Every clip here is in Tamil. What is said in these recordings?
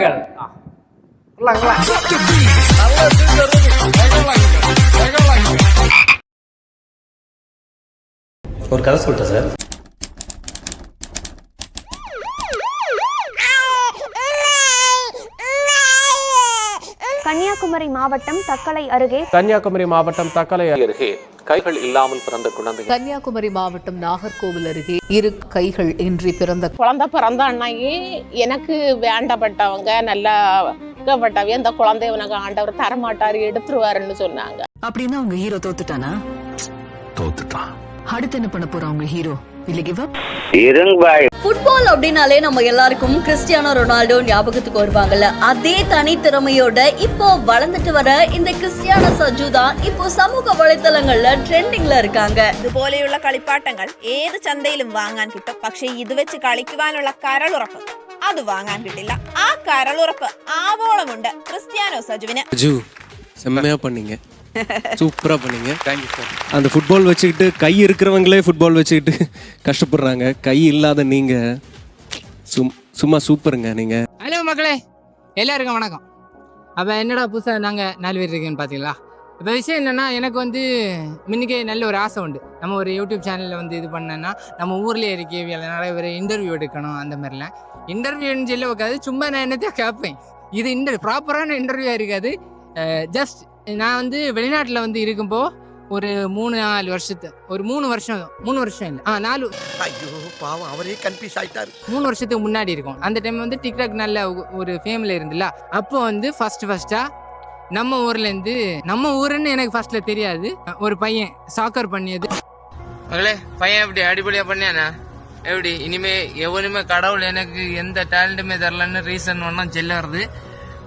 கொள்ளுங்கள். ஒரு கதை சொல்லிட்டேன் சார். கன்னியாகுமரி மாவட்டம் தக்கலை அருகே கைகள் இல்லாமல் பிறந்த குழந்தை. கன்னியாகுமரி மாவட்டம் நாகர்கோவில் அருகே இரு கைகள் இன்றி பிறந்த குழந்தை பிறந்த அன்னைக்கு எனக்கு வேண்டப்பட்டவங்க நல்லா இந்த குழந்தைய உனக்கு ஆண்டவர் தரமாட்டாரு எடுத்துருவாருன்னு சொன்னாங்க. அப்படின்னா அவங்க ஹீரோ தோத்துட்டானா? தோத்துட்டான். அடுத்து என்ன பண்ண போறான் அவங்க ஹீரோ? இல்ல கிவ் அப்? ஃபுட்பால் அப்படின்னாலே நம்ம எல்லாருக்கும் கிறிஸ்டியானோ ரொனால்டோ ஞாபகத்துக்கு வருவாங்கல்ல. அதே தனித்திறமையோட இப்போ வளர்ந்துட்டு வர இந்த கிறிஸ்டியானோ സജു தான் இப்போ സമൂഹ വലതളങ്ങളില് ട്രെൻഡിംഗിൽ இருக்காங்க. ഇതുപോലെയുള്ള കളിപ്പാട്ടങ്ങൾ ഏത് ചന്തയിലും വാങ്ങാൻ കിട്ടും. പക്ഷേ ഇത് വെച്ച് കളിക്കുവാനുള്ള കരളുറപ്പ് അത് വാങ്ങാൻ കിട്ടില്ല. ആ കരളുറപ്പ് ആവോളമുണ്ട് ക്രിസ്ത്യാനോ സജുവിന്. செம்மையா பண்ணீங்க, சூப்பரா பண்ணீங்க. அந்த ஃபுட்பால் வச்சுக்கிட்டு கை இருக்கிறவங்களே ஃபுட்பால் வச்சுக்கிட்டு கஷ்டப்படுறாங்க, கை இல்லாத நீங்க சும்மா சூப்பருங்க நீங்க. ஹலோ மக்களே, எல்லாருக்கும் வணக்கம். அப்போ என்னடா புதுசாக நாங்கள் 4 பேர் இருக்கேன்னு பார்த்தீங்களா? இப்போ விஷயம் என்னென்னா, எனக்கு வந்து முன்னுக்கே நல்ல ஒரு ஆசை உண்டு. நம்ம ஒரு யூடியூப் சேனலில் வந்து இது பண்ணேன்னா நம்ம ஊர்லேயே இருக்கே நிறைய பேர் இன்டர்வியூ எடுக்கணும். அந்த மாதிரிலாம் இன்டர்வியூன்னு சொல்லி உட்காது சும்மா நான் என்னத்தையும் கேட்பேன். இது ப்ராப்பரான இன்டர்வியூவாக இருக்காது. ஜஸ்ட் நான் வந்து வெளிநாட்டில் வந்து இருக்கும்போ ஒரு 3-4 வருஷம் இல்லை 4 அவரே கன்ஃபியூஸ் ஆயிட்டாரு. 3 வருஷத்துக்கு முன்னாடி இருக்கும். அந்த டைம் வந்து டிக்டாக் நல்ல ஒரு ஃபேமில் இருந்துல்ல. அப்போ வந்து ஃபஸ்ட்டாக நம்ம ஊர்லேருந்து, நம்ம ஊருன்னு எனக்கு ஃபர்ஸ்ட்ல தெரியாது, ஒரு பையன் சாக்கர் பண்ணியது. மகளே, பையன் எப்படி அடிப்படையாக பண்ணியானா? எப்படி இனிமே எவனுமே கடவுள் எனக்கு எந்த டேலண்ட்டுமே தரலன்னு ரீசன் ஒன்றும் செல்ல வருது.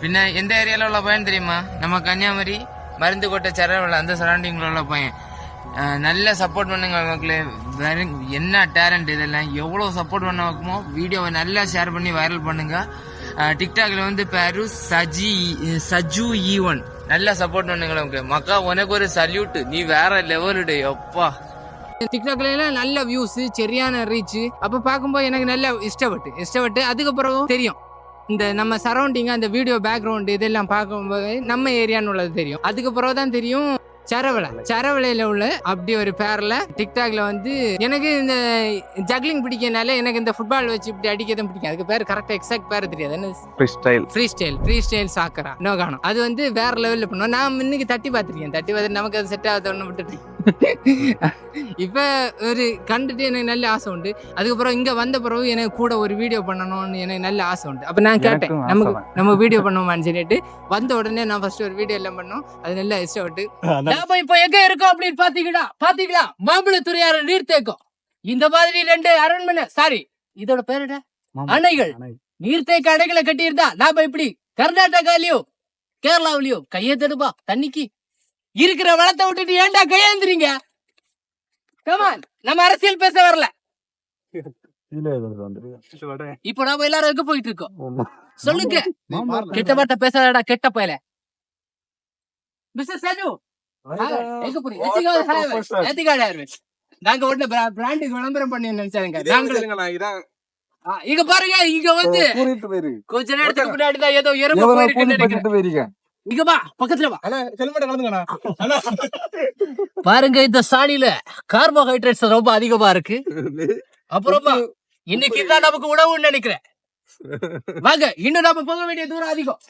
பின்ன எந்த ஏரியாவில் உள்ள பையன் தெரியுமா? நம்ம கன்னியாகுமரி மருந்துக்கோட்டை சரவலை அந்த சரௌண்டிங்கில் உள்ள பையன். நல்ல சப்போர்ட் பண்ணுங்க மக்களே. என்ன டேலண்ட் இதெல்லாம், எவ்வளோ சப்போர்ட் பண்ண வைக்குமோ வீடியோவை நல்லா ஷேர் பண்ணி வைரல் பண்ணுங்க. டிக்டாக்ல வந்து பேரு சஜு ஈவன். நல்லா சப்போர்ட் பண்ணுங்க மக்கா. உனக்கு ஒரு சல்யூட், நீ வேற லெவலுடைய அப்பா. டிக்டாக்ல எல்லாம் நல்ல வியூஸ், சரியான ரீச். அப்ப பார்க்கும்போது எனக்கு நல்ல இஷ்டப்பட்டு அதுக்கப்புறம் தெரியும் இந்த நம்ம சரௌண்டிங், அந்த வீடியோ பேக்ரவுண்ட் இதெல்லாம் பார்க்கும்போது நம்ம ஏரியான்னு உள்ளது தெரியும். அதுக்கப்புறம் தான் தெரியும் சரவலையில உள்ள அப்படி ஒரு பேர்ல டிக்டாக்ல வந்து எனக்கு இந்த ஜக்லிங் பிடிக்கனால எனக்கு இந்த ஃபுட்பால் வச்சு இப்படி அடிக்கதான் பிடிக்கும். அதுக்கு பேர் கரெக்டா எக்ஸாக்ட் பேர் தெரியாது. என்ன? ஃப்ரீ ஸ்டைல் சாக்கரா நோ காணும். அது வந்து வேற லெவல்ல பண்ணுவோம். நான் இன்னைக்கு தட்டி பார்த்துட்டு நமக்கு அது செட் ஆகாத ஒண்ணு விட்டுட்டு இப்ப ஒரு கண்டுட்டு எனக்கு நல்ல ஆசை உண்டு. அதுக்கப்புறம் இங்க வந்த பிறகு எனக்கு கூட ஒரு வீடியோ பண்ணணும்னு எனக்கு நல்ல ஆசை உண்டு. அப்ப நான் கேட்டேன், நம்ம வீடியோ பண்ணுவோமான்னு சொல்லிட்டு வந்த உடனே நான் ஃபர்ஸ்ட் ஒரு வீடியோ எல்லாம் பண்ணோம். அது நல்லா இஷ்டப்பட்டு இப்ப எங்க இருக்கோம் அப்படின்னு பாத்தீங்களா மாம்பழத்துறையார நீர்த்தேக்கம். இந்த மாதிரி 2 அரண்மனை, சாரி இதோட பேரு அணைகள், நீர்த்தேக்க அணைகளை கட்டி இருந்தா நாம இப்படி கர்நாடகாலயோ கேரளாவிலயோ கையெழுத்தெடுப்பா தண்ணிக்கு. இருக்கிற வளத்தை விட்டுட்டு ஏன்டா கையேந்திரீங்க? நம்ம அரசியல் பேச வரல. இப்ப நாம எல்லாரும் எங்க போயிட்டு இருக்கோம் சொல்லுங்க. கெட்ட வார்த்தை பேசாதடா கெட்ட பயல. மிஸ்டர் சஜு நாங்க உடனே பிராண்டுக்கு விளம்பரம் பண்ணி நினைச்சாங்க. இங்க பாருங்க, இங்க வந்து கொஞ்ச நேரத்துக்கு முன்னாடிதான் ஏதோ எறும்பு போயிருக்க. இங்க வா, பக்கத்துல வா. பாருங்க, இந்த சாணியில கார்போஹைட்ரேட்ஸ் ரொம்ப அதிகமா இருக்கு. அப்புறமா இன்னைக்கு தான் நமக்கு உணவுன்னு நினைக்கிறேன். வாங்க, இன்னும் நாம போக வேண்டிய தூரம் அதிகம்.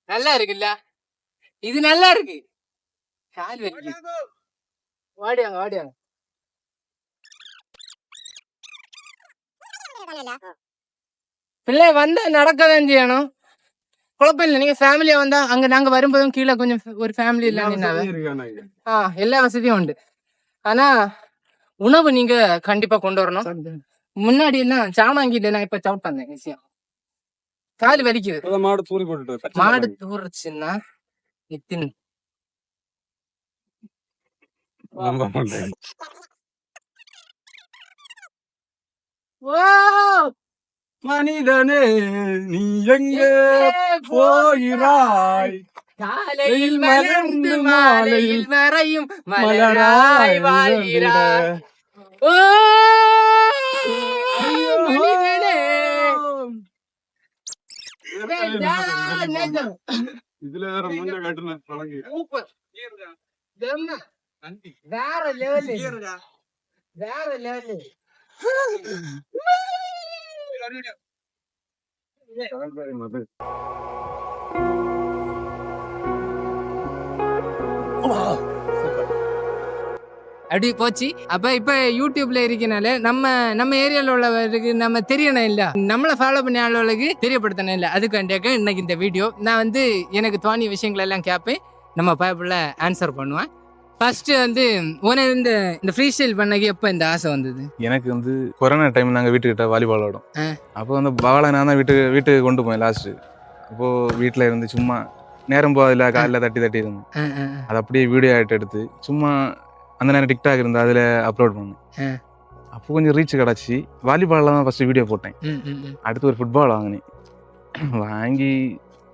நல்லா இருக்குல்ல? இது நல்லா இருக்கு. வாடியாங்க. பிள்ளை வந்தா நடக்கதான் செய்யணும், குழப்பம் இல்லை. நீங்க ஃபேமிலியா வந்தா அங்க நாங்க வரும்போதும் கீழே கொஞ்சம் ஒரு ஃபேமிலி இல்ல, எல்லா வசதியும் உண்டு. ஆனா உணவு நீங்க கண்டிப்பா கொண்டு வரணும். முன்னாடி எல்லாம் சாமாங்கிட்டு நான் இப்ப சவுட் பண்ணேன் விஷயம். காலு வலிக்குது. மாடு தூர்ச்சுன்னா நித்தின் மனிதனே நீ எங்கே போகிறாய்? காலையில் மலர்ந்து மாலையில் மறையும் மலராய் வாழ்கிறாய். ஓ மனிதனே. இதுல வேற முன்ன காட்டுன பழகு. வேற லெவல், வேற லெவல். அப்படி போச்சு. அப்ப இப்ப யூடியூப்ல இருக்கனால நம்ம ஏரியால உள்ளவருக்கு நம்ம தெரியணும் இல்ல, நம்மள ஃபாலோ பண்ணி ஆளுகளுக்கு தெரியப்படுத்தணும் இல்ல. அதுக்காண்டியாக்க இன்னைக்கு இந்த வீடியோ நான் வந்து எனக்கு தோணிய விஷயங்கள் எல்லாம் கேட்பேன், நம்ம பைபிள்ல ஆன்சர் பண்ணுவேன். ஃபர்ஸ்ட் வந்து உனக்கு இந்த ஃப்ரீ ஸ்டைல் பண்ணக்கு எப்ப இந்த ஆசை வந்தது? எனக்கு வந்து கொரோனா டைம் நாங்கள் வீட்டுக்கிட்ட வாலிபால் விளாடும். அப்போ வந்து பாலை நான் தான் வீட்டுக்கு கொண்டு போவேன் லாஸ்ட்டு. அப்போது வீட்டில் இருந்து சும்மா நேரம் போதில் காலில் தட்டி இருந்தேன். அதை அப்படியே வீடியோ எடுத்து சும்மா அந்த நேரம் டிக்டாக் இருந்து அதில் அப்லோட் பண்ணேன். அப்போ கொஞ்சம் ரீச் கிடச்சி வாலிபாலில் தான் ஃபஸ்ட்டு வீடியோ போட்டேன். அடுத்து ஒரு ஃபுட்பால் வாங்கி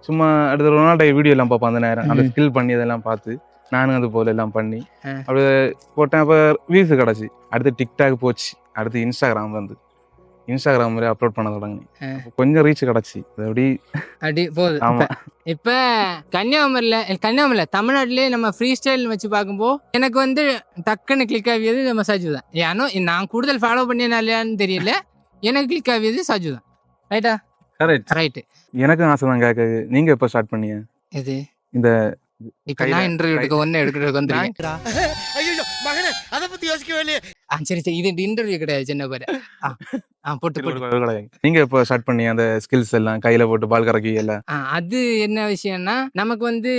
சும்மா அடுத்த ரொனால்டோ வீடியோ எல்லாம் பார்ப்பேன். அந்த நேரம் அந்த ஸ்கில் பண்ணி அதெல்லாம் பார்த்து நானும் அது போல எல்லாம் பண்ணி அப்படியே போட்டேன். அப்போ வியூஸ் கிடச்சி. அடுத்து டிக்டாக் போச்சு. அடுத்து இன்ஸ்டாகிராம் வந்து இன்ஸ்டாகிராம் மாதிரி அப்லோட் பண்ண தொடங்கினேன். கொஞ்சம் ரீச் கிடச்சி. அப்படி போகுது. இப்ப கன்னியாகுமரியில தமிழ்நாட்டிலே நம்ம ஃப்ரீ ஸ்டைல் வச்சு பார்க்கும்போது எனக்கு வந்து டக்குன்னு கிளிக் ஆகியது நம்ம சஜு தான். ஏன்னா நான் கூடுதல் ஃபாலோ பண்ணினாலையான்னு தெரியல, எனக்கு கிளிக் ஆகியது சஜு தான். ரைட்டா? ரைட்டு. எனக்கும் ஆசை தான் கேட்க. நீங்க எப்போ ஸ்டார்ட் பண்ணீங்க இது? இந்த இப்ப நான் இன்டர்வியூ எடுக்கிறதுக்கு வந்துருக்கேன். அதை பத்தி யோசிக்கவே இல்லையே. சரி இது இன்டர்வியூ கிடையாது, சின்ன பேரு. நீங்க இப்போ ஸ்டார்ட் பண்ணி அந்த ஸ்கில்ஸ் எல்லாம் கையில போட்டு பால் கறக்கி எல்லாம் அது என்ன விஷயம்னா, நமக்கு வந்து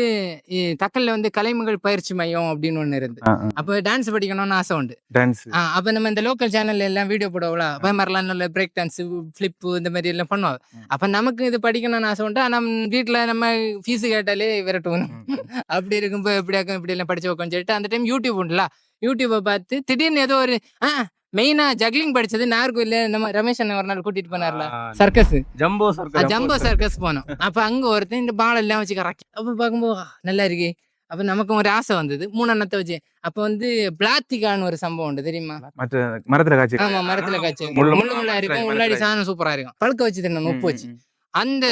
தக்கல்ல வந்து கலைமகள் பயிற்சி மையம் அப்படின்னு ஒண்ணு இருந்து, அப்ப டான்ஸ் படிக்கணும்னு ஆசை உண்டு. டான்ஸ் அப்ப நம்ம இந்த லோக்கல் சேனல்ல எல்லாம் வீடியோ போடுவோம்ல, பயமரலாம் பிரேக் டான்ஸ், ஃபிளிப் இந்த மாதிரி எல்லாம் பண்ணுவோம். அப்ப நமக்கு இது படிக்கணும்னு ஆசை உண்டு. நம்ம வீட்டுல நம்ம ஃபீஸ் கேட்டாலே விரட்டுவோம். அப்படி இருக்கும்போது எப்படியாக்கும் இப்படி எல்லாம் படிச்சு வைக்கணும்னு சொல்லிட்டு அந்த டைம் யூடியூப் உண்டுல, யூடியூப்பை பார்த்து திடீர்னு ஏதோ ஒரு மெயினா ஜக்லிங் படிச்சது நாகர்கோயில நம்ம ரமேஷ் அண்ணன் ஒரு நாள் கூட்டிட்டு போனார்ல, சர்க்கஸ், ஜம்போ சர்க்கஸ் போனோம். அப்ப அங்க ஒருத்தன் இந்த பால் எல்லாம் வச்சு கறக்கி, அப்ப பார்க்கும்போது நல்லா இருக்கு. அப்ப நமக்கும் ஒரு ஆசை வந்தது, 3 அண்ணத்தை வச்சு. அப்ப வந்து பிளாத்திகான்னு ஒரு சம்பவம் உண்டு தெரியுமா? மரத்துல காய்ச்சி. ஆமா, மரத்துல காய்ச்சி முள்ளா இருக்கும், உள்ளாடி சாதனம் சூப்பரா இருக்கும். பழுக்க வச்சு தின்னணும் உப்பு வச்சு. அந்த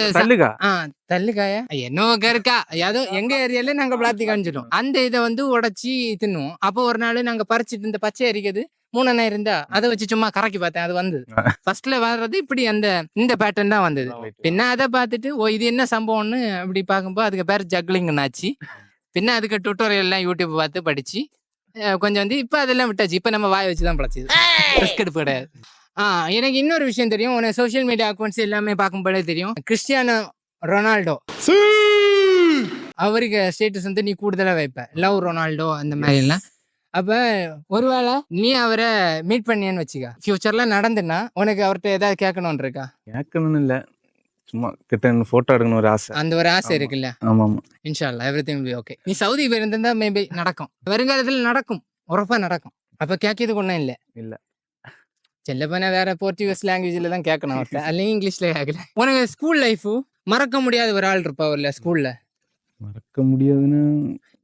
தள்ளுக்காயா என்னோ இருக்கா, ஏதோ எங்க ஏரியால நாங்க பிளாத்திகான்னு சொல்லுவோம். அந்த இதை வந்து உடைச்சி தின்னுவோம். அப்போ ஒரு நாள் நாங்க பறிச்சுட்டு இந்த பச்சை அரிக்கிறது 3 அண்ணா இருந்தா அதை வச்சு சும்மா கறக்கி பார்த்தேன். அது வந்தது ஃபர்ஸ்ட்ல வர்றது இப்படி இந்த பேட்டர்ன் தான் வந்தது. பின்ன அதை பார்த்துட்டு இது என்ன சம்பவம்னு அப்படி பார்க்கும்போது அதுக்கு பேர் ஜக்லிங்னு ஆச்சு. பின்ன அதுக்கு டுட்டோரியல் எல்லாம் யூடியூப் பார்த்து படிச்சு கொஞ்சம் வந்து இப்ப அதெல்லாம் விட்டாச்சு. இப்ப நம்ம வாய் வச்சுதான் பழச்சது, ரிஸ்க் எடுப்பு கிடையாது. எனக்கு இன்னொரு விஷயம் தெரியும், உனக்கு சோசியல் மீடியா அக்கௌண்ட்ஸ் எல்லாமே பார்க்கும்போதே தெரியும். கிறிஸ்டியானோ ரொனால்டோ அவருக்கு ஸ்டேட்டஸ் வந்து நீ கூடுதலா வைப்ப, லவ் ரொனால்டோ அந்த மாதிரி எல்லாம். அப்ப ஒருவேளை நீ அவரை மீட் பண்ணியன்னு வச்சுக்க, ஃபியூச்சர்ல நடந்துன்னா உனக்கு அவர்கிட்ட ஏதாவது கேட்கணும்னு இருக்கா? கேட்கணும்னு இல்ல, சும்மா கிட்ட போட்டோ எடுக்கணும் ஒரு ஆசை. அந்த ஒரு ஆசை இருக்குல்ல? ஆமா. இன்ஷா அல்லாஹ் எவ்ரிதிங் வில் பி ஓகே. நீ சவுதி போயிருந்தா மேபி நடக்கும், வருங்காலத்துல நடக்கும், உறப்பா நடக்கும். அப்ப கேட்கறதுக்கு ஒன்றும் இல்ல. செல்ல போனா வேற போர்ச்சுகீஸ் லாங்குவேஜ்ல தான் கேட்கணும் அவர்கிட்ட, அல்லையும் இங்கிலீஷ்ல கேட்கல. உனக்கு ஸ்கூல் லைஃப் மறக்க முடியாத ஒரு ஆள் இருப்பா இல்ல ஸ்கூல்ல? மறக்க முடியாதுன்னு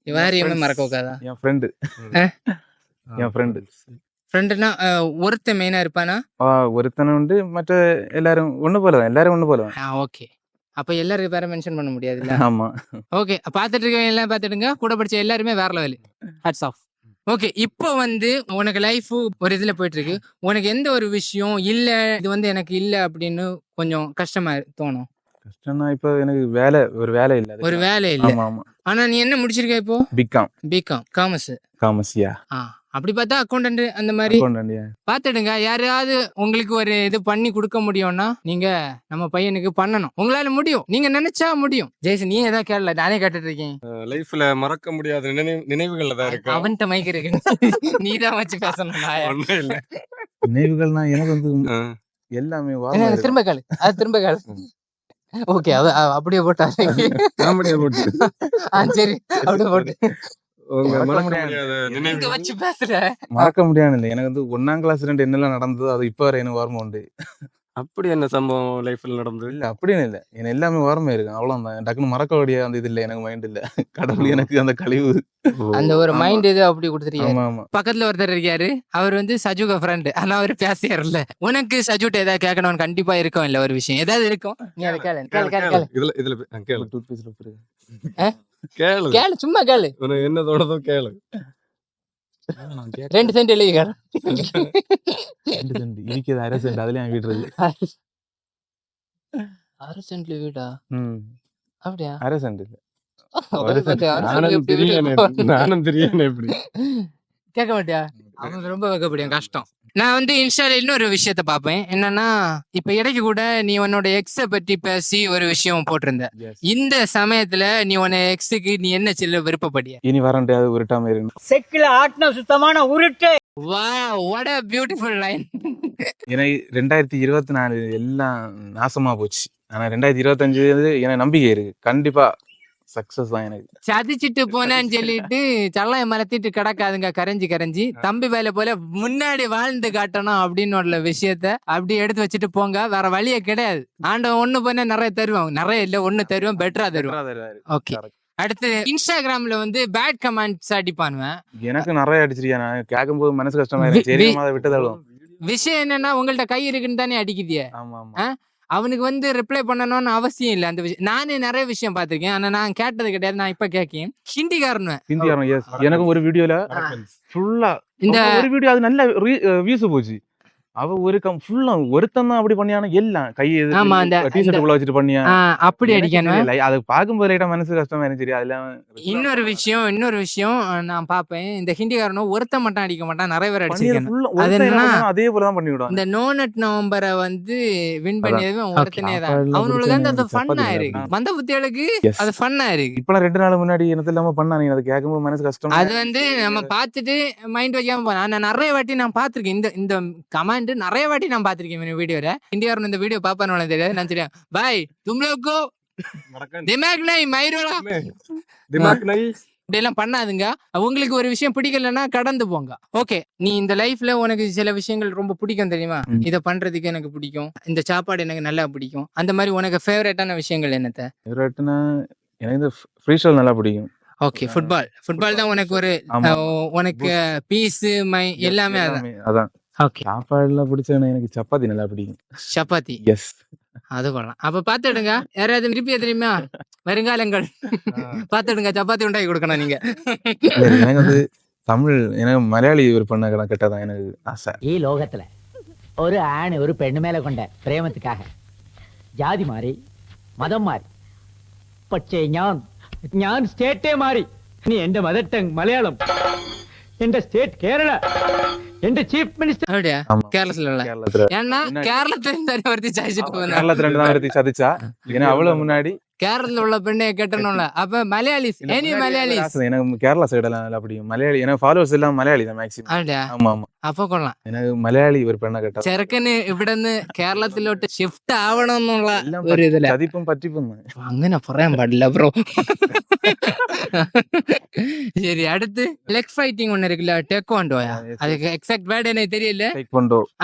வேற எதுவுமே மறக்க வைக்காதா? என் ஃப்ரெண்டுனா ஒருத்தன் மெயினா இருப்பானா? ஒருத்தனை உண்டு, மற்ற எல்லாரும் ஒண்ணு போலதான். ஓகே. அப்ப எல்லாரும் பேரை மென்ஷன் பண்ண முடியாதுல்ல? ஆமா. ஓகே, பாத்துட்டு இருக்கவங்க எல்லாம் பாத்துடுங்க, கூட படிச்ச எல்லாருமே வேற லெவல். Hats off. ஓகே, இப்போ வந்து உனக்கு லைஃப் ஒரு இதுல போயிட்டு இருக்கு. உனக்கு எந்த ஒரு விஷயம் இல்ல இது வந்து எனக்கு இல்ல அப்படின்னு கொஞ்சம் கஷ்டமா தோணும்? கஷ்டம்னா இப்ப எனக்கு ஒரு வேலை இல்ல. ஆனா நீ என்ன முடிச்சிருக்க இப்போ? BCom commerce. அப்படி பார்த்தா அக்கௌண்டன்ட் அந்த மாதிரி பாத்துடுங்க. யாராவது உங்களுக்கு ஒரு இது பண்ணி கொடுக்க முடியும்னா நீங்க நம்ம பையனுக்கு பண்ணணும். உங்களால முடியும், நீங்க நினைச்சா முடியும். ஜெய்சன், நீ ஏதாவது கேட்கல, நானே கேட்டுட்டு இருக்கேன். லைஃப்ல மறக்க முடியாத நினைவுகள்ல தான் இருக்கு. அவன்கிட்ட மைக் இருக்கு, நீ தான் வச்சு பேசணும். நினைவுகள்னா எனக்கு வந்து எல்லாமே திரும்ப கேளு. ஓகே, அப்படியே போட்டாரு. சரி, அப்படியே போட்டு மறக்க முடியாது. எனக்கு வந்து 1ஆம் கிளாஸ் என்னெல்லாம் நடந்ததோ அது இப்ப வரை எனக்கு ஓர்மை உண்டு. அப்படி என்ன சம்பவம் லைஃப்ல நடந்தது? இல்ல அப்படின்னு இல்ல, எனக்கு எல்லாமே ஓரமே இருக்கு, அவ்வளவுதான். டக்குன்னு மறக்கக்கூடிய அந்த இது இல்ல, எனக்கு மைண்ட் இல்ல. கடவுள் எனக்கு அந்த கழிவு. அந்த ஒரு மைண்ட் இது அப்படி கொடுத்துருக்காரு. ஆமா ஆமா. பக்கத்துல ஒருத்தர் இருக்காரு, அவர் வந்து சஜுக ஃப்ரெண்ட். ஆனா அவர் பேசியாருல்ல. உனக்கு சஜுட்ட ஏதாவது கேட்கணும்னு கண்டிப்பா இருக்கும் இல்ல, ஒரு விஷயம் ஏதாவது இருக்கும், நீ அதை கேளு கேளு கேளு கேளு இதுல கேளு. டூத் பேஸ்ட்ல போடு. கேளு கேளு, சும்மா கேளு, உனக்கு என்ன தோணுதோ கேளு. 2 சென்ட் எழுதி கேளு. 2 சென்ட் இருக்குது, 1/2 சென்ட் அதுல என் வீடு இருக்கு. 6 சென்ட்ல வீடா? அப்படியா? 1/2 சென்ட் இல்ல. நானும் தெரியும் எப்படி கேட்க மாட்டியா? அவங்க ரொம்ப வைக்கப்படியும் கஷ்டம். நான் வந்து இன்ஸ்டால இன்னொரு விஷயத்த பாப்பேன், என்னன்னா இப்ப இடைக்கு கூட நீ உன்னோட எக்ஸ பத்தி பேசி ஒரு விஷயம் போட்டிருந்த. இந்த சமயத்துல நீ உன்ன எக்ஸுக்கு நீ என்ன சொல்ல விருப்பப்படிய? இனி வரண்டியாது உருட்டாம இருக்கு. செக்கில ஆட்டின சுத்தமான உருட்டு. Wow, what a beautiful line. எனக்கு 2024 எல்லாம் நாசமா போச்சு. ஆனா 2025 எனக்கு நம்பிக்கை இருக்கு, கண்டிப்பா சக்சஸ் தான். எனக்கு சதிச்சிட்டு போனேன்னு சொல்லிட்டு சல்லைய மலத்திட்டு கிடக்காதுங்க கரைஞ்சி தம்பி வேலை போல முன்னாடி வாழ்ந்து காட்டணும் அப்படின்னு உள்ள விஷயத்த அப்படி எடுத்து வச்சுட்டு போங்க, வேற வழியே கிடையாது. ஆண்டவன் ஒண்ணு பண்ண நிறைய தருவாங்க, நிறைய இல்ல ஒண்ணு தருவான், பெட்டரா தருவான். ஓகே, அடுத்து இன்ஸ்டாகிராம்ல வந்து பேட் கமெண்ட்ஸ் அடிப்பானுவேன். எனக்கு நிறைய அடிச்சிருக்கேன், நான் கேட்கும்போது மனசு கஷ்டமா இருக்கு. சரி அதை விட்டதாலும் விஷயம் என்னன்னா உங்கள்ட்ட கை இருக்குன்னு தானே அடிக்குதியே. ஆமா ஆமா. அவனுக்கு வந்து ரிப்ளை பண்ணணும்னு அவசியம் இல்லை அந்த விஷயம். நானே நிறைய விஷயம் பார்த்திருக்கேன், ஆனா நான் கேட்டது கிடையாது. நான் இப்ப கேட்கேன் ஹிந்திக்காரன். எனக்கு ஒரு வீடியோல ஃபுல்லா இந்த ஒரு வீடியோ அது நல்ல வியூஸ் போச்சு. அவ ஒரு ஃபுல்லா ஒருத்தன் தான் அப்படி பண்ணியான, எல்லாம் கை டிஷர்ட் குள்ள வச்சுட்டு பண்ணியா அப்படி அடிக்கணும். அதை பார்க்கும்போது லைட்டா மனசு கஷ்டமா இருந்துச்சு. அதுல இன்னொரு விஷயம் நான் பாப்பேன், இந்த ஹிந்திக்காரனும் ஒருத்தன் மட்டும் அடிக்க மாட்டான், நிறைய பேர் அடிச்சிருக்கேன். அதே போலதான் பண்ணி விடுவான். இந்த நோ நட் நவம்பரை வந்து வின் பண்ணியது ஒருத்தனே தான். அவனுக்கு வந்து அது ஃபன்னா இருக்கு, மந்த புத்திகளுக்கு அது ஃபன்னா இருக்கு. இப்ப 2 நாள் முன்னாடி எனக்கு இல்லாம பண்ணா, நீங்க அதை கேட்கும்போது மனசு கஷ்டம். அது வந்து நம்ம பார்த்துட்டு மைண்ட் வைக்காம போனா. நான் நிறைய வாட்டி நான் பாத்திருக்கேன் இந்த கமெண்ட், நிறைய வாட்டி நான் பாத்திருக்கேன் வீடியோல. இந்தியாவில் இந்த வீடியோ பாப்பானு தெரியாது, நான் தெரியும். பாய் தும் லோகோ திமாக் நஹி மைரோலா திமாக் நஹி இப்படியெல்லாம் பண்ணாதுங்க. உங்களுக்கு ஒரு விஷயம் பிடிக்கலன்னா கடந்து போங்க. ஓகே, நீ இந்த லைஃப்ல உனக்கு சில விஷயங்கள் ரொம்ப பிடிக்கும் தெரியுமா, இதை பண்றதுக்கு எனக்கு பிடிக்கும், இந்த சாப்பாடு எனக்கு நல்லா பிடிக்கும், அந்த மாதிரி உனக்கு ஃபேவரட்டான விஷயங்கள் என்னத்த? ஃபேவரட்னா எனக்கு இந்த ஃப்ரீ ஸ்டைல் நல்லா பிடிக்கும். ஓகே, ஃபுட்பால் தான் உனக்கு ஒரு உனக்கு பீஸ் மை எல்லாமே அதான். ஓகே, சாப்பாடுல பிடிச்சது எனக்கு சப்பாத்தி நல்லா பிடிக்கும். சப்பாத்தி, எஸ், அது கொள்ளலாம். அப்ப பாத்துடுங்க, யாராவது விரும்பிய தெரியுமா வருங்காலங்கள் பாத்துடுங்க, சப்பாத்தி உண்டாக்கி கொடுக்கணும் நீங்க. எனக்கு வந்து தமிழ், எனக்கு மலையாளி ஒரு பொண்ணை கெட்டதான் எனக்கு ஆசை. லோகத்துல ஒரு ஆண் ஒரு பெண்ணு மேல கொண்ட பிரேமத்துக்காக ஜாதி மாறி മതം മാറി. പക്ഷേ ഞാൻ സ്റ്റേറ്റേ മാറി. ഇനി എന്റെ മദർ ടങ് മലയാളം, എന്റെ സ്റ്റേറ്റ് കേരള, എന്റെ ചീഫ് മിനിസ്റ്റർ. அப்படியா? கேரளத்துல ஏன்னா கேரளத்துல இருந்து ஒருத்தி சாய்ச்சிட்டு போனா, கேரளத்துல இருந்து தான் ஒருத்தி சதிச்சா. ஏன்னா அவ்வளவு முன்னாடி கேரளத்துல உள்ள பெண்ணை கட்டணும்ல. அப்ப மலையாளி, எனி மலையாளி. எனக்கு கேரளா சைடு எல்லாம் நல்லா பிடிக்கும். மலையாளி எனக்கு ஃபாலோவர்ஸ் எல்லாம் மலையாளி தான் மேக்ஸிமம். அப்படியா? ஆமா ஆமா. അപ്പൊ കൊള്ളാം. எனக்கு മലയാളി ഒരു പെണ്ണ കേട്ട ചെറുക്കന് ഇവിടുന്ന് കേരളത്തിലോട്ട് ഷിഫ്റ്റ് ആവണം എന്നുള്ള ഒരു ഇതില ചതിപ്പും പറ്റിപ്പും അങ്ങനെ പറയാൻ പാടില്ല ബ്രോ. சரி, அடுத்து லெக் ஃபைட்டிங் ஒன்னு இருக்குல்ல, டேக்வாண்டோயா, அதுக்கு எக்ஸாக்ட் வேர்ட் எனக்கு தெரியல.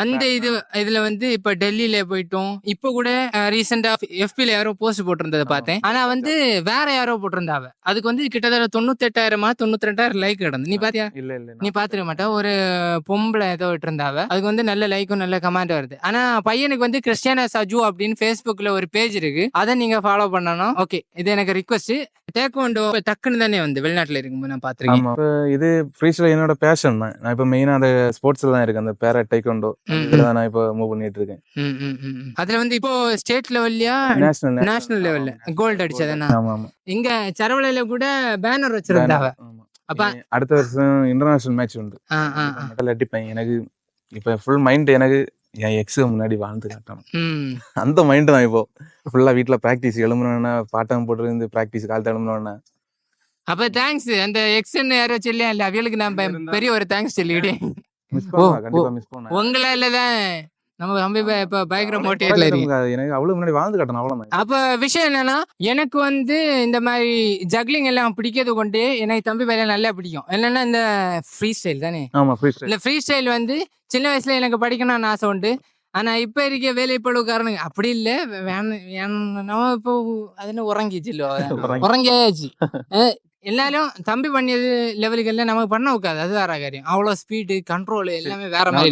அந்த இதுல வந்து இப்ப டெல்லியில போயிட்டோம். இப்ப கூட ரீசெண்டா எஃபில யாரோ போஸ்ட் போட்டிருந்ததை பார்த்தேன். ஆனா வந்து வேற யாரோ போட்டிருந்தாவ. அதுக்கு வந்து கிட்டத்தட்ட 98,000 92,000 லைக் கிடந்து. நீ பாத்தியா? இல்ல இல்ல, நீ பாத்துக்க மாட்டா. ஒரு பொம்பளை ஏதோ விட்டுருந்தாவ. அதுக்கு வந்து நல்ல லைக்கும் நல்ல கமெண்ட் வருது. ஆனா பையனுக்கு வந்து கிறிஸ்டியானா சஜு அப்படின்னு Facebookல ஒரு பேஜ் இருக்கு, அதை நீங்க ஃபாலோ பண்ணணும். ஓகே, இது எனக்கு ரிக்வெஸ்ட். டேக்வாண்டோ டக்குன்னு தானே வந்து வெளிநாட்டுல இருக்கும்போது நான் பாத்துருக்கேன். இது ஃப்ரீ ஸ்டைல் என்னோட பேஷன் தான். நான் இப்ப மெயினா அந்த ஸ்போர்ட்ஸ்ல தான் இருக்கு, அந்த பேரா டேக்வாண்டோ இதுல நான் இப்ப மூவ் பண்ணிட்டு இருக்கேன். அதுல வந்து இப்போ ஸ்டேட் லெவல்லையா நேஷனல் லெவல்ல கோல்டு அடிச்சதுன்னா? ஆமா ஆமா. இங்க சரவளையில கூட பேனர் வச்சிருந்தாவ. அப்ப அடுத்த வருஷம் இன்டர்நேஷனல் மேட்ச் உண்டு, மெடல் அடிப்பேன். எனக்கு இப்ப ஃபுல் மைண்ட் எனக்கு என் எக்ஸ் முன்னாடி வாழ்ந்து காட்டணும், அந்த மைண்ட் தான். இப்போ ஃபுல்லா வீட்டுல பிராக்டிஸ், எழும்பணும்னா பாட்டம் போட்டு இருந்து பிராக்டிஸ், காலத்தை எழும்பணும்னா. அப்ப தேங்க்ஸ். அந்த எக்ஸ்ன்னு யாரோ சொல்லியா இல்ல, அவளுக்கு நான் பெரிய ஒரு தேங்க்ஸ் சொல்லிவிட்டேன். கண்டிப்பா மிஸ் பண்ண உங்களாலதான் நம்ம தம்பி இப்ப பயங்கர மோட்டிவேட்ல இருக்கு. எனக்கு அவ்வளவு முன்னாடி வாழ்ந்து காட்டணும், அவ்வளவுதான். அப்ப விஷயம் என்னன்னா, எனக்கு வந்து இந்த மாதிரி ஜக்லிங் எல்லாம் பிடிக்கிறது கொண்டு எனக்கு தம்பி பையன் நல்லா பிடிக்கும். என்னன்னா இந்த ஃப்ரீ ஸ்டைல் தானே. ஆமா, ஃப்ரீ ஸ்டைல். இந்த ஃப்ரீ ஸ்டைல் வந்து சின்ன வயசுல எனக்கு படிக்கணும்னு ஆசை உண்டு. ஆனா இப்ப இருக்க வேலைப்பளவு காரணங்க அப்படி இல்ல நம்ம இப்போ அதுன்னு உறங்கிச்சுல்லோ உறங்கியாச்சு எல்லாரும் தம்பி பண்ணியது லெவலுக்கு எல்லாம் நமக்கு பண்ண உட்காது அது வேற காரியம் அவ்வளவு ஸ்பீடு கண்ட்ரோல் எல்லாமே வேற மாதிரி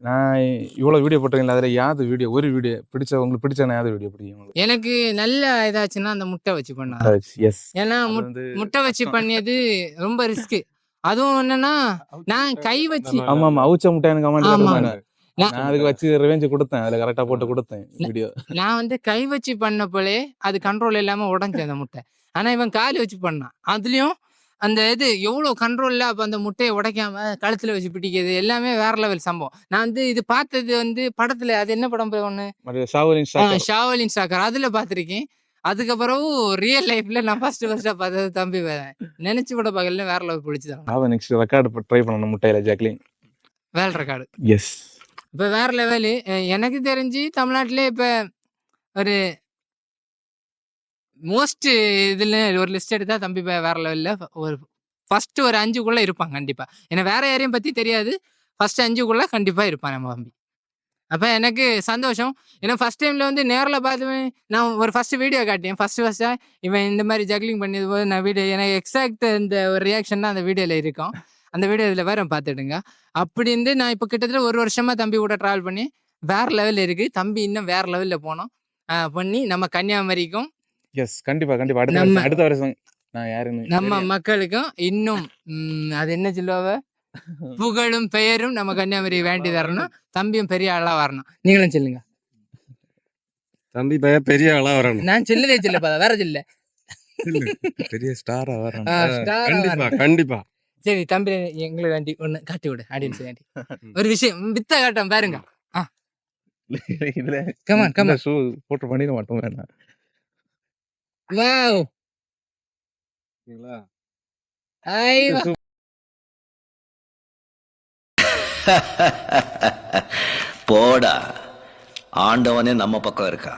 நான் இவ்வளவு வீடியோ போட்டீங்களா அதுல யாவது வீடியோ ஒரு வீடியோ பிடிச்ச உங்களுக்கு பிடிச்ச யாவது வீடியோ பிடிக்கும் எனக்கு நல்ல இதாச்சுன்னா அந்த முட்டை வச்சு பண்ண ஏன்னா முட்டை வச்சு பண்ணியது ரொம்ப ரிஸ்க் அதுவும் என்னன்னா நான் கை வச்சு ஆமா அவுச்ச முட்டை எனக்கு நான் அதுக்கு வச்சு ரிவெஞ்ச் கொடுத்தேன் அதுல கரெக்டா போட்டு கொடுத்தேன் வீடியோ நான் வந்து கை வச்சு பண்ணப்போலே அது கண்ட்ரோல் இல்லாம உடஞ்சு அந்த முட்டை ஆனா இவன் கால் வச்சு பண்ணான் அதுலயும் அந்த இது எவ்வளவு கண்ட்ரோல்ல அப்ப அந்த முட்டையை உடைக்காம கழுத்துல வச்சு பிடிக்கிறது எல்லாமே வேற லெவல் சம்பவம் நான் வந்து இது பார்த்தது வந்து படத்துல அது என்ன படம் ஒண்ணு ஷாவலின் சாக்கர் அதுல பாத்திருக்கேன் அதுக்கப்புறம் ரியல் லைஃப்ல நான் ஃபர்ஸ்டா பார்த்தது தம்பி நினைச்சு கூட பகல்ல வேற லெவல் பிடிச்சதான் நெக்ஸ்ட் ரெக்கார்டு ட்ரை பண்ணணும் முட்டையில ஜாக்லின் வேல் ரெக்கார்டு எஸ் இப்ப வேற லெவலு எனக்கு தெரிஞ்சு தமிழ்நாட்டிலே இப்ப ஒரு மோஸ்ட் இதுல ஒரு லிஸ்ட் எடுத்தா தம்பி வேற லெவல்ல ஒரு ஃபர்ஸ்ட் ஒரு 5குள்ள இருப்பான் கண்டிப்பா ஏன்னா வேற யாரையும் பத்தி தெரியாது ஃபர்ஸ்ட் 5குள்ள கண்டிப்பா இருப்பான் நம்ம தம்பி அப்ப எனக்கு சந்தோஷம் ஏன்னா ஃபர்ஸ்ட் டைம்ல வந்து நேரில் பார்த்து நான் ஒரு ஃபர்ஸ்ட் வீடியோ காட்டினேன் ஃபர்ஸ்டா இவன் இந்த மாதிரி ஜக்லிங் பண்ணது போது நான் வீடியோ எனக்கு எக்ஸாக்ட் இந்த ஒரு ரியாக்ஷன் தான் அந்த வீடியோல இருக்கும் அந்த வீடியோ இதில் வேற பார்த்துடுங்க அப்படி இருந்து நான் இப்போ கிட்டத்தட்ட ஒரு வருஷமா தம்பி கூட ட்ராவல் பண்ணி வேற லெவலில் இருக்கு தம்பி இன்னும் வேற லெவலில் போனோம் பண்ணி நம்ம கன்னியாகுமரிக்கும் கண்டிப்பா அடுத்த வருஷம் நான் யாருன்னு நம்ம மக்களுக்கும் இன்னும் அது என்ன சொல்லுவாங்க புகழும் பெயரும் நம்ம கன்னியாகுமரி வேண்டி தரணும் தம்பியும் பெரிய ஆளா வரணும் நீங்களும் சொல்லுங்க தம்பி பெரிய ஆளா வரணும் நான் சொல்லதே சொல்லப்பா வேற சொல்ல பெரிய ஸ்டாரா வரணும் கண்டிப்பா சரி தம்பி எங்களுக்கு வேண்டி ஒண்ணு காட்டி விடு ஆடியன்ஸ் வேண்டி ஒரு விஷயம் வித்த காட்டம் பாருங்க போட்டு பண்ணிட மாட்டோம் வேணாம் வாவ் போடா ஆண்டவனே நம்ம பக்கம் இருக்கா